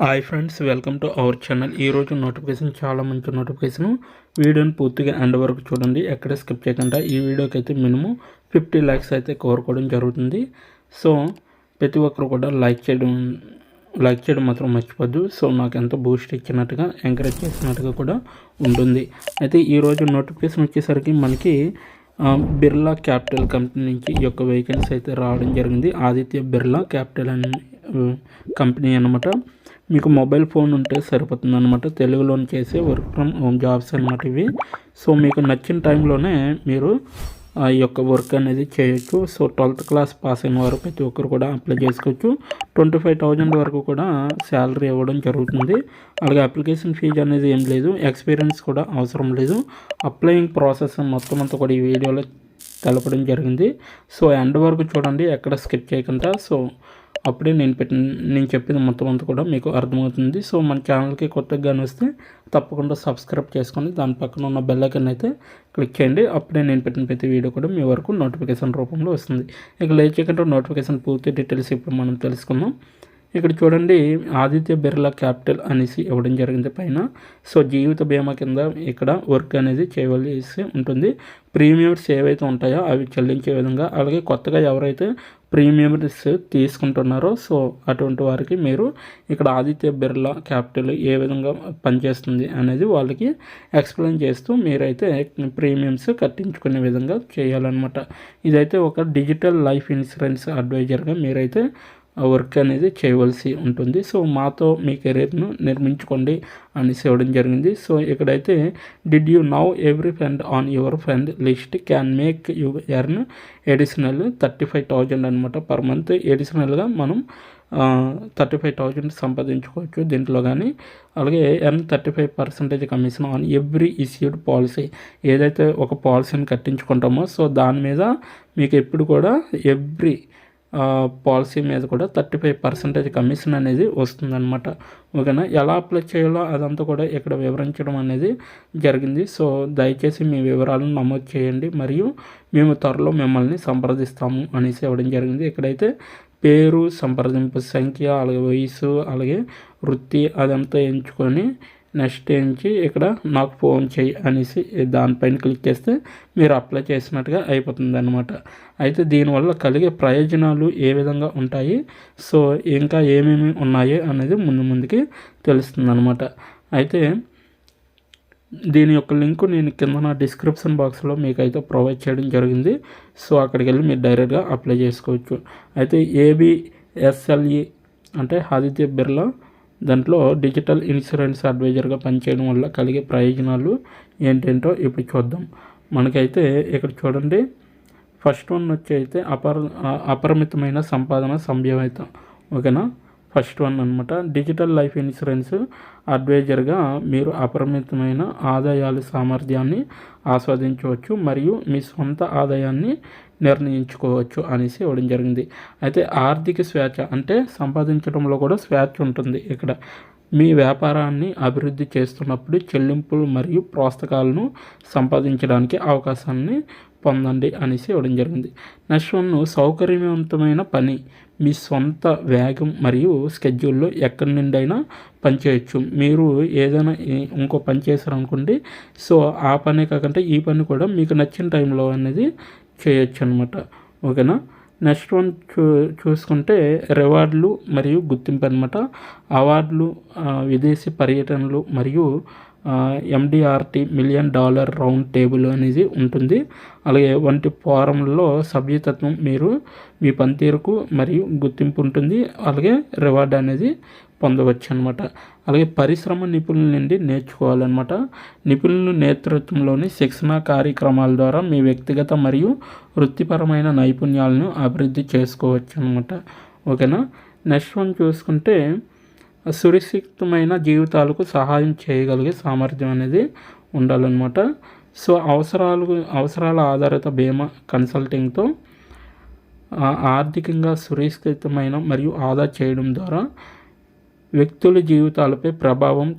Hi friends, welcome to our channel. ఈరోజు notification చాలా మంచి నోటిఫికేషన్. వీడియోని పూర్తిగా ఎండ్ వరకు చూడండి, ఎక్కడ స్కిప్ చేయకుండా. ఈ వీడియోకి అయితే మినిమం 50 లైక్స్ అయితే కోరుకోవడం జరుగుతుంది. సో ప్రతి ఒక్కరు కూడా లైక్ చేయడం మాత్రం మర్చిపోద్దు. సో నాకు ఎంతో బూస్ట్ ఇచ్చినట్టుగా, ఎంకరేజ్ చేసినట్టుగా కూడా ఉంటుంది. అయితే ఈరోజు నోటిఫికేషన్ వచ్చేసరికి మనకి బిర్లా క్యాపిటల్ కంపెనీ నుంచి ఈ యొక్క వేకెన్సీ అయితే రావడం జరిగింది. ఆదిత్య బిర్లా క్యాపిటల్ అనే కంపెనీ అనమాట. మీకు మొబైల్ ఫోన్ ఉంటే సరిపోతుంది అనమాట. తెలుగులోని చేసే వర్క్ ఫ్రమ్ హోమ్ జాబ్స్ అనమాట ఇవి. సో మీకు నచ్చిన టైంలోనే మీరు ఈ యొక్క వర్క్ అనేది చేయొచ్చు. సో 12th క్లాస్ పాస్ అయిన వారు ప్రతి ఒక్కరు కూడా అప్లై చేసుకోవచ్చు. 25,000 వరకు కూడా శాలరీ ఇవ్వడం జరుగుతుంది. అలాగే అప్లికేషన్ ఫీజు అనేది ఏం లేదు, ఎక్స్పీరియన్స్ కూడా అవసరం లేదు. అప్లయింగ్ ప్రాసెస్ మొత్తం అంతా కూడా ఈ వీడియోలో తెలపడం జరిగింది. సో ఎండ్ వరకు చూడండి, ఎక్కడ స్కిప్ చేయకుండా. సో అప్పుడే నేను చెప్పింది మొత్తం అంతా కూడా మీకు అర్థమవుతుంది. సో మన ఛానల్కి కొత్తగా వస్తే తప్పకుండా సబ్స్క్రైబ్ చేసుకొని దాని పక్కన ఉన్న బెల్ ఐకాన్ అయితే క్లిక్ చేయండి. అప్పుడే నేను పెట్టిన ప్రతి వీడియో కూడా మీ వరకు నోటిఫికేషన్ రూపంలో వస్తుంది. ఇక లేట్ చేయకుండా నోటిఫికేషన్ పూర్తి డీటెయిల్స్ ఇప్పుడు మనం తెలుసుకుందాం. ఇక్కడ చూడండి, ఆదిత్య బిర్లా క్యాపిటల్ అనేసి ఇవ్వడం జరిగింది పైన. సో జీవిత బీమా కింద ఇక్కడ వర్క్ అనేది చేయవలసి ఉంటుంది. ప్రీమియమ్స్ ఏవైతే ఉంటాయో అవి చెల్లించే విధంగా, అలాగే కొత్తగా ఎవరైతే ప్రీమియమ్స్ తీసుకుంటున్నారో సో అటువంటి వారికి మీరు ఇక్కడ ఆదిత్య బిర్లా క్యాపిటల్ ఏ విధంగా పనిచేస్తుంది అనేది వాళ్ళకి ఎక్స్ప్లెయిన్ చేస్తూ మీరైతే ప్రీమియమ్స్ కట్టించుకునే విధంగా చేయాలన్నమాట. ఇదైతే ఒక డిజిటల్ లైఫ్ ఇన్సూరెన్స్ అడ్వైజర్గా మీరైతే వర్క్ అనేది చేయవలసి ఉంటుంది. సో మాతో మీ కెరీర్ను నిర్మించుకోండి అనేసి ఇవ్వడం జరిగింది. సో ఇక్కడైతే did you now every friend on your friend list can make you earn additional 35,000 అనమాట పర్ మంత్. అడిషనల్గా మనం 35,000 సంపాదించుకోవచ్చు దీంట్లో కానీ. అలాగే earn 35% commission on every issued policy. ఏదైతే ఒక పాలసీని కట్టించుకుంటామో సో దాని మీద మీకు ఎప్పుడు కూడా ఎవ్రీ పాలసీ మీద కూడా 35% కమిషన్ అనేది వస్తుందన్నమాట. ఓకేనా, ఎలా అప్లై చేయాలో అదంతా కూడా ఇక్కడ వివరించడం అనేది జరిగింది. సో దయచేసి మీ వివరాలను నమోదు చేయండి, మరియు మేము త్వరలో మిమ్మల్ని సంప్రదిస్తాము అనేసి ఇవ్వడం జరిగింది. ఇక్కడైతే పేరు, సంప్రదింపు సంఖ్య, అలాగే వయసు, అలాగే వృత్తి అదంతా ఎంచుకొని నెక్స్ట్ నుంచి ఇక్కడ నాకు ఫోన్ చేయి అనేసి దానిపైన క్లిక్ చేస్తే మీరు అప్లై చేసినట్టుగా అయిపోతుంది అనమాట. అయితే దీనివల్ల కలిగే ప్రయోజనాలు ఏ విధంగా ఉంటాయి, సో ఇంకా ఏమేమి ఉన్నాయి అనేది ముందుకి తెలుస్తుంది అనమాట. అయితే దీని యొక్క లింకు నేను కింద నా డిస్క్రిప్షన్ బాక్స్లో మీకు అయితే ప్రొవైడ్ చేయడం జరిగింది. సో అక్కడికి వెళ్ళి మీరు డైరెక్ట్గా అప్లై చేసుకోవచ్చు. అయితే ABSLE అంటే ఆదిత్య బిర్లా, దాంట్లో డిజిటల్ ఇన్సూరెన్స్ అడ్వైజర్గా పనిచేయడం వల్ల కలిగే ప్రయోజనాలు ఏంటంటో ఇప్పుడు చూద్దాం. మనకైతే ఇక్కడ చూడండి, ఫస్ట్ వన్ వచ్చి అయితే అపరిమితమైన సంపాదన సంభావ్యత. ఓకేనా, ఫస్ట్ వన్ అనమాట. డిజిటల్ లైఫ్ ఇన్సూరెన్స్ అడ్వైజర్గా మీరు అపరిమితమైన ఆదాయాల సామర్థ్యాన్ని ఆస్వాదించవచ్చు మరియు మీ సొంత ఆదాయాన్ని నిర్ణయించుకోవచ్చు అనేసి ఇవ్వడం జరిగింది. అయితే ఆర్థిక స్వేచ్ఛ అంటే సంపాదించడంలో కూడా స్వేచ్ఛ ఉంటుంది. ఇక్కడ మీ వ్యాపారాన్ని అభివృద్ధి చేస్తున్నప్పుడు చెల్లింపులు మరియు ప్రోత్సాహకాలను సంపాదించడానికి అవకాశాన్ని పొందండి అనేసి ఇవ్వడం జరిగింది. నెక్స్ట్ వన్, సౌకర్యవంతమైన పని. మీ సొంత వేగం మరియు స్కెడ్యూల్లో ఎక్కడి నుండి అయినా పనిచేయచ్చు. మీరు ఏదైనా ఇంకో పని చేశారనుకోండి, సో ఆ పనే కాకుండా ఈ పని కూడా మీకు నచ్చిన టైంలో అనేది చేయొచ్చు అనమాట. ఓకేనా, నెక్స్ట్ వన్ చూసుకుంటే రివార్డులు మరియు గుర్తింపు అనమాట. అవార్డులు, విదేశీ పర్యటనలు మరియు MDRT $1 మిలియన్ రౌండ్ టేబుల్ అనేది ఉంటుంది. అలాగే వంటి ఫోరంలలో సభ్యతత్వం, మీరు మీ పనితీరుకు మరియు గుర్తింపు ఉంటుంది. అలాగే రివార్డ్ అనేది పొందవచ్చు అనమాట. అలాగే పరిశ్రమ నిపుణుల నుండి నేర్చుకోవాలన్నమాట. నిపుణుల నేతృత్వంలోని శిక్షణ కార్యక్రమాల ద్వారా మీ వ్యక్తిగత మరియు వృత్తిపరమైన నైపుణ్యాలను అభివృద్ధి చేసుకోవచ్చు అనమాట. ఓకేనా, నెక్స్ట్ వన్ చూసుకుంటే సురక్షితమైన జీవితాలకు సహాయం చేయగలిగే సామర్థ్యం అనేది ఉండాలన్నమాట. సో అవసరాల ఆధారిత బీమా కన్సల్టింగ్తో ఆర్థికంగా సురక్షితమైన మరియు ఆదా చేయడం ద్వారా వ్యక్తుల జీవితాలపై ప్రభావం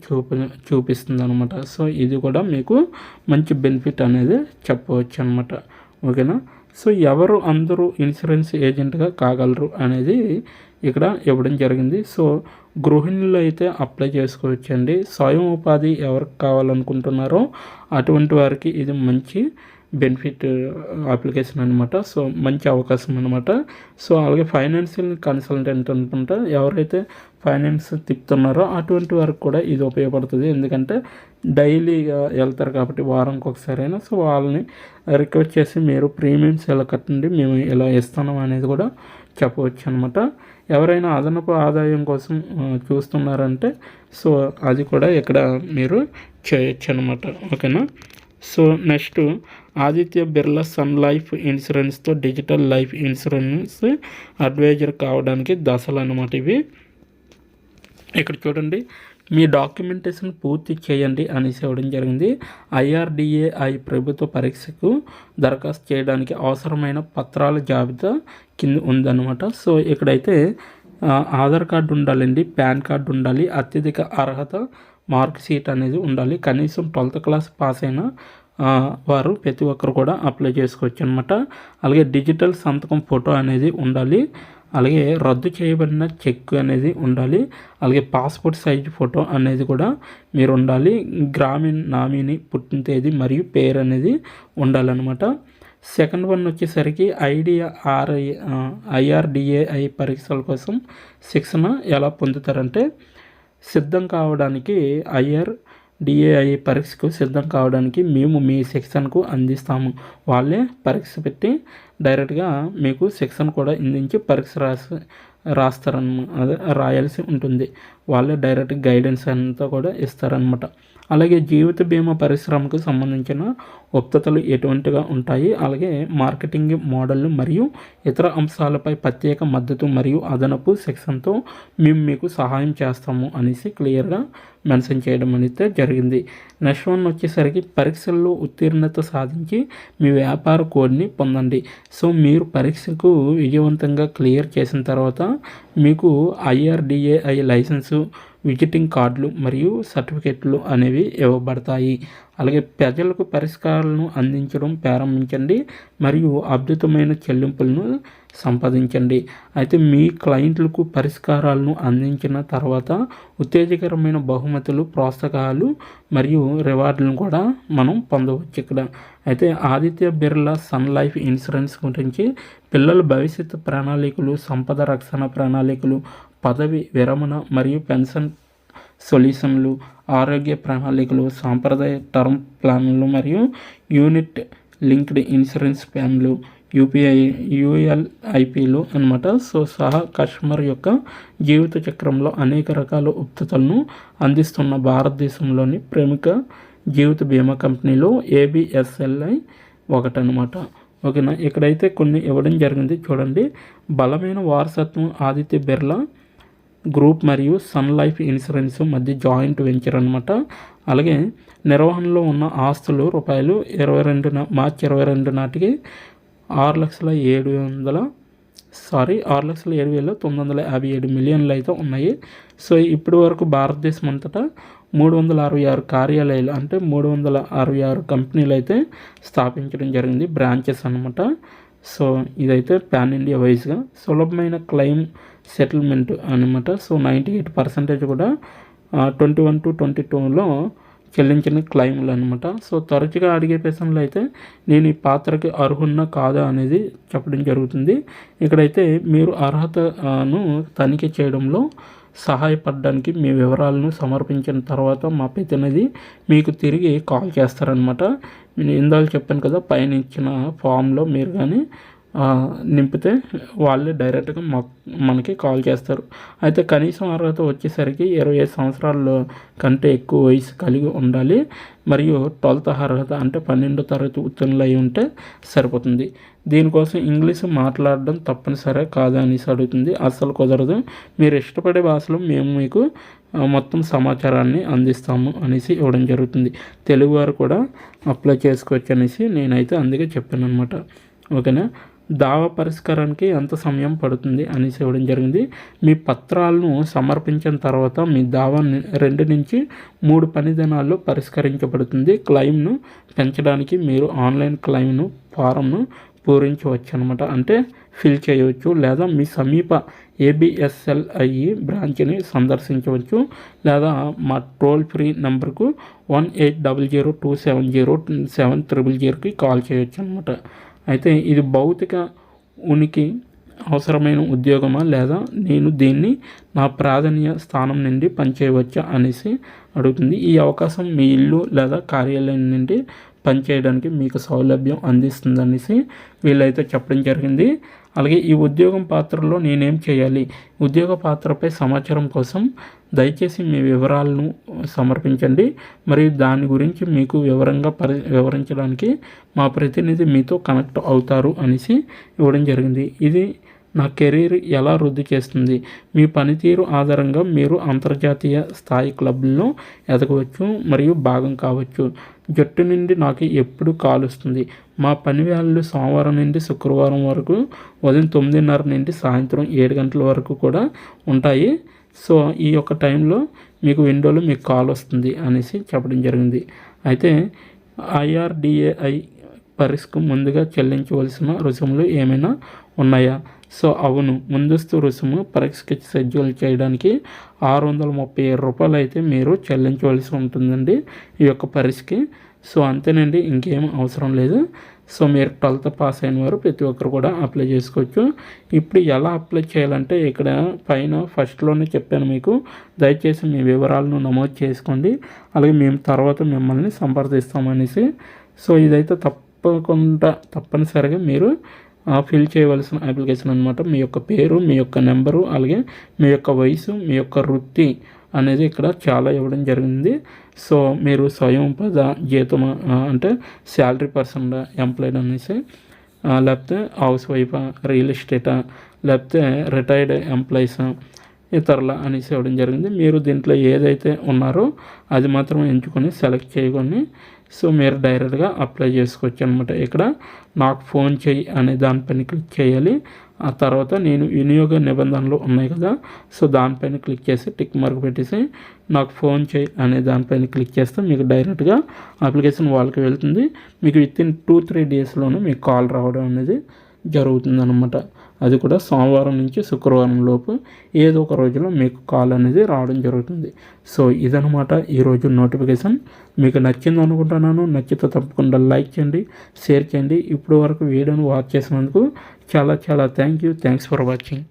చూపిస్తుంది అనమాట. సో ఇది కూడా మీకు మంచి బెనిఫిట్ అనేది చెప్పవచ్చు అనమాట. ఓకేనా, సో ఎవరు అందరూ ఇన్సూరెన్స్ ఏజెంట్గా కాగలరు అనేది ఇక్కడ ఇవ్వడం జరిగింది. సో గృహిణులు అయితే అప్లై చేసుకోవచ్చండి. స్వయం ఉపాధి ఎవరికి కావాలనుకుంటున్నారో అటువంటి వారికి ఇది మంచి బెనిఫిట్ అప్లికేషన్ అనమాట. సో మంచి అవకాశం అనమాట. సో అలాగే ఫైనాన్షియల్ కన్సల్టెంట్ అనుకుంటా ఎవరైతే ఫైనాన్స్ తిప్పుతున్నారో అటువంటి వారికి కూడా ఇది ఉపయోగపడుతుంది. ఎందుకంటే డైలీగా వెళ్తారు కాబట్టి వారానికి ఒకసారైనా సో వాళ్ళని రిక్వెస్ట్ చేసి మీరు ప్రీమియమ్స్ ఎలా కట్టండి మేము ఇలా ఇస్తున్నాం అనేది కూడా చెప్పవచ్చు అనమాట. ఎవరైనా అదనపు ఆదాయం కోసం చూస్తున్నారంటే సో అది కూడా ఇక్కడ మీరు చేయొచ్చు అనమాట. ఓకేనా. So next Aditya Birla sun life ఇన్సూరెన్స్తో డిజిటల్ లైఫ్ ఇన్సూరెన్స్ అడ్వైజర్ కావడానికి దశలు అన్నమాట ఇవి. ఇక్కడ చూడండి, మీ డాక్యుమెంటేషన్ పూర్తి చేయండి అనేసి ఇవ్వడం జరిగింది. IRDAI ప్రభుత్వ పరీక్షకు దరఖాస్తు చేయడానికి అవసరమైన పత్రాల జాబితా కింద ఉందన్నమాట. సో ఇక్కడైతే ఆధార్ కార్డు ఉండాలండి, పాన్ కార్డు ఉండాలి, అత్యధిక అర్హత మార్క్ షీట్ అనేది ఉండాలి, కనీసం 12th క్లాస్ పాస్ అయిన వారు ప్రతి ఒక్కరు కూడా అప్లై చేసుకోవచ్చు అనమాట. అలాగే డిజిటల్ సంతకం ఫోటో అనేది ఉండాలి, అలాగే రద్దు చేయబడిన చెక్ అనేది ఉండాలి, అలాగే పాస్పోర్ట్ సైజ్ ఫోటో అనేది కూడా మీరు ఉండాలి, గ్రామీణ నామినీ పుట్టిన తేదీ మరియు పేరు అనేది ఉండాలన్నమాట. సెకండ్ వన్ వచ్చేసరికి IRDAI పరీక్షల కోసం శిక్షణ ఎలా పొందుతారంటే సిద్ధం కావడానికి IRDAI పరీక్షకు సిద్ధం కావడానికి మేము మీ శిక్షణకు అందిస్తాము. వాళ్ళే పరీక్ష పెట్టి డైరెక్ట్గా మీకు శిక్షణ కూడా అందించి పరీక్ష రాయాల్సి ఉంటుంది. వాళ్ళే డైరెక్ట్ గైడెన్స్ అంతా కూడా ఇస్తారనమాట. అలాగే జీవిత బీమా పరిశ్రమకు సంబంధించిన ఉక్తతలు ఎటువంటిగా ఉంటాయి, అలాగే మార్కెటింగ్ మోడళ్లు మరియు ఇతర అంశాలపై ప్రత్యేక మద్దతు మరియు అదనపు శిక్షణతో మేము మీకు సహాయం చేస్తాము అనేసి క్లియర్గా మెన్షన్ చేయడం అనేది జరిగింది. నెక్స్ట్ వన్ వచ్చేసరికి పరీక్షల్లో ఉత్తీర్ణత సాధించి మీ వ్యాపార కోడ్ని పొందండి. సో మీరు పరీక్షకు విజయవంతంగా క్లియర్ చేసిన తర్వాత మీకు IRDAI లైసెన్సు, విజిటింగ్ కార్డులు మరియు సర్టిఫికెట్లు అనేవి ఇవ్వబడతాయి. అలాగే ప్రజలకు పరిష్కారాలను అందించడం ప్రారంభించండి మరియు అద్భుతమైన చెల్లింపులను సంపాదించండి. అయితే మీ క్లయింట్లకు పరిష్కారాలను అందించిన తర్వాత ఉత్తేజకరమైన బహుమతులు, ప్రోత్సాహకాలు మరియు రివార్డులను కూడా మనం పొందవచ్చు ఇక్కడ. అయితే Aditya Birla sun Life insurance గురించి పిల్లల భవిష్యత్తు ప్రణాళికలు, సంపద రక్షణ ప్రణాళికలు, పదవి విరమణ మరియు పెన్షన్ సొల్యూషన్లు, ఆరోగ్య ప్రణాళికలు, సాంప్రదాయ టర్మ్ ప్లాన్లు మరియు యూనిట్ లింక్డ్ ఇన్సూరెన్స్ ప్లాన్లు, ULIPలు అనమాట. సో సహా కస్టమర్ యొక్క జీవిత చక్రంలో అనేక రకాల ఉత్పత్తులను అందిస్తున్న భారతదేశంలోని ప్రముఖ జీవిత బీమా కంపెనీలో ABSLI ఒకటనమాట. ఓకేనా. ఇక్కడైతే కొన్ని ఇవ్వడం జరిగింది చూడండి. బలమైన వారసత్వం ఆదిత్య బిర్లా గ్రూప్ మరియు సన్ లైఫ్ ఇన్సూరెన్స్ మధ్య జాయింట్ వెంచర్ అనమాట. అలాగే నిర్వహణలో ఉన్న ఆస్తులు మార్చి 22 నాటికి 6,07,957 మిలియన్లు అయితే ఉన్నాయి. సో ఇప్పటి వరకు భారతదేశం అంతటా 366 కార్యాలయాలు అంటే 366 కంపెనీలు అయితే స్థాపించడం జరిగింది, బ్రాంచెస్ అనమాట. సో ఇదైతే పాన్ ఇండియా వైజ్గా సులభమైన క్లెయిమ్ సెటిల్మెంట్ అనమాట. సో 98% కూడా 21 to 22లో చెల్లించిన క్లెయిమ్లు అనమాట. సో తరచుగా అడిగే ప్రశ్నలు అయితే నేను ఈ పాత్రకి అర్హున్నా కాదా అనేది చెప్పడం జరుగుతుంది. ఇక్కడైతే మీరు అర్హతను తనిఖీ చేయడంలో సహాయపడడానికి మీ వివరాలను సమర్పించిన తర్వాత మా ప్రతినిధి మీకు తిరిగి కాల్ చేస్తారనమాట. నేను ఇందాక చెప్పాను కదా, పైన ఇచ్చిన ఫామ్లో మీరు కానీ నింపితే వాళ్ళే డైరెక్ట్గా మనకి కాల్ చేస్తారు. అయితే కనీసం అర్హత వచ్చేసరికి 25 సంవత్సరాల కంటే ఎక్కువ వయసు కలిగి ఉండాలి మరియు 12th అర్హత అంటే 12వ తరగతి ఉత్తీర్ణులు అయి ఉంటే సరిపోతుంది. దీనికోసం ఇంగ్లీష్ మాట్లాడడం తప్పనిసరి కాదా అనేసి అడుగుతుంది. అస్సలు కుదరదు. మీరు ఇష్టపడే భాషలో మేము మీకు మొత్తం సమాచారాన్ని అందిస్తాము అనేసి ఇవ్వడం జరుగుతుంది. తెలుగువారు కూడా అప్లై చేసుకోవచ్చు అనేసి నేనైతే అందుకే చెప్పాను అనమాట. ఓకేనా. దావా పరిష్కారానికి ఎంత సమయం పడుతుంది అనేసి ఇవ్వడం జరిగింది. మీ పత్రాలను సమర్పించిన తర్వాత మీ దావా 2 నుంచి 3 పని దినాల్లో పరిష్కరించబడుతుంది. క్లెయిమ్ను పెంచడానికి మీరు ఆన్లైన్ క్లెయిమ్ను ఫారంను పూరించవచ్చు అనమాట. అంటే ఫిల్ చేయవచ్చు, లేదా మీ సమీప ABSLI బ్రాంచ్ని సందర్శించవచ్చు, లేదా మా టోల్ ఫ్రీ నెంబర్కు 1800270700కి కాల్ చేయొచ్చు అనమాట. అయితే ఇది భౌతిక ఉనికి అవసరమైన ఉద్యోగమా, లేదా నేను దీన్ని నా ప్రాధాన్య స్థానం నుండి పనిచేయవచ్చా అనేసి అడుగుతుంది. ఈ అవకాశం మీ ఇల్లు లేదా కార్యాలయం నుండి పనిచేయడానికి మీకు సౌలభ్యం అందిస్తుందనేసి వీళ్ళైతే చెప్పడం జరిగింది. అలాగే ఈ ఉద్యోగం పాత్రలో నేనేం చేయాలి, ఉద్యోగ పాత్రపై సమాచారం కోసం దయచేసి మీ వివరాలను సమర్పించండి, మరియు దాని గురించి మీకు వివరంగా వివరించడానికి మా ప్రతినిధి మీతో కనెక్ట్ అవుతారు అనేసి ఇవ్వడం జరిగింది. ఇది నా కెరీర్ ఎలా వృద్ధి చేస్తుంది, మీ పనితీరు ఆధారంగా మీరు అంతర్జాతీయ స్థాయి క్లబ్లో ఎదగవచ్చు మరియు భాగం కావచ్చు. జట్టు నుండి నాకు ఎప్పుడు కాల్ వస్తుంది, మా పని వేళలు సోమవారం నుండి శుక్రవారం వరకు ఉదయం 9:30 నుండి సాయంత్రం 7 గంటల వరకు కూడా ఉంటాయి. సో ఈ యొక్క టైంలో మీకు విండోలో మీకు కాల్ వస్తుంది అనేసి చెప్పడం జరిగింది. అయితే IRDAI పరీక్షకు ముందుగా చెల్లించవలసిన రుసుములు ఏమైనా ఉన్నాయా? సో అవును, ముందస్తు రుసుము పరీక్షకి షెడ్యూల్ చేయడానికి రూ. 637 అయితే మీరు చెల్లించవలసి ఉంటుందండి ఈ యొక్క పరీక్షకి. సో అంతేనండి, ఇంకేం అవసరం లేదు. సో మీరు 12th పాస్ అయిన వారు ప్రతి ఒక్కరు కూడా అప్లై చేసుకోవచ్చు. ఇప్పుడు ఎలా అప్లై చేయాలంటే ఇక్కడ పైన ఫస్ట్లోనే చెప్పాను మీకు, దయచేసి మీ వివరాలను నమోదు చేసుకోండి, అలాగే మేము తర్వాత మిమ్మల్ని సంప్రదిస్తామనేసి. సో ఇదైతే తప్పనిసరిగా మీరు ఫిల్ చేయవలసిన అప్లికేషన్ అనమాట. మీ యొక్క పేరు, మీ యొక్క నెంబరు, అలాగే మీ యొక్క వయసు, మీ యొక్క వృత్తి అనేది ఇక్కడ చాలా ఇవ్వడం జరిగింది. సో మీరు స్వయం ఉపాధి జీతం అంటే శాలరీ పర్సన్ ఎంప్లాయిడ్ అనేసి, లేకపోతే హౌస్ వైఫా, రియల్ ఎస్టేటా, లేకపోతే రిటైర్డ్ ఎంప్లాయీస్ ఇతరుల అనేసి ఇవ్వడం జరిగింది. మీరు దీంట్లో ఏదైతే ఉన్నారో అది మాత్రం ఎంచుకొని సెలెక్ట్ చేసుకొని సో మీరు డైరెక్ట్గా అప్లై చేసుకోవచ్చు అనమాట. ఇక్కడ నాకు ఫోన్ చేయి అనే దానిపైన క్లిక్ చేయాలి. ఆ తర్వాత నేను వినియోగ నిబంధనలు ఉన్నాయి కదా, సో దానిపైన క్లిక్ చేసి టిక్ మార్క్ పెట్టేసి నాకు ఫోన్ చేయి అనే దానిపైన క్లిక్ చేస్తే మీకు డైరెక్ట్గా అప్లికేషన్ వాళ్ళకి వెళ్తుంది. మీకు వితిన్ 2-3 డేస్లోనే మీకు కాల్ రావడం అనేది జరుగుతుందన్నమాట. అది కూడా సోమవారం నుంచి శుక్రవారం లోపు ఏదో ఒక రోజులో మీకు కాల్ అనేది రావడం జరుగుతుంది. సో ఇదనమాట ఈరోజు నోటిఫికేషన్. మీకు నచ్చింది అనుకుంటున్నాను. నచ్చితే తప్పకుండా లైక్ చేయండి, షేర్ చేయండి. ఇప్పటి వరకు వీడియోని వాచ్ చేసినందుకు చాలా థ్యాంక్స్ ఫర్ వాచింగ్.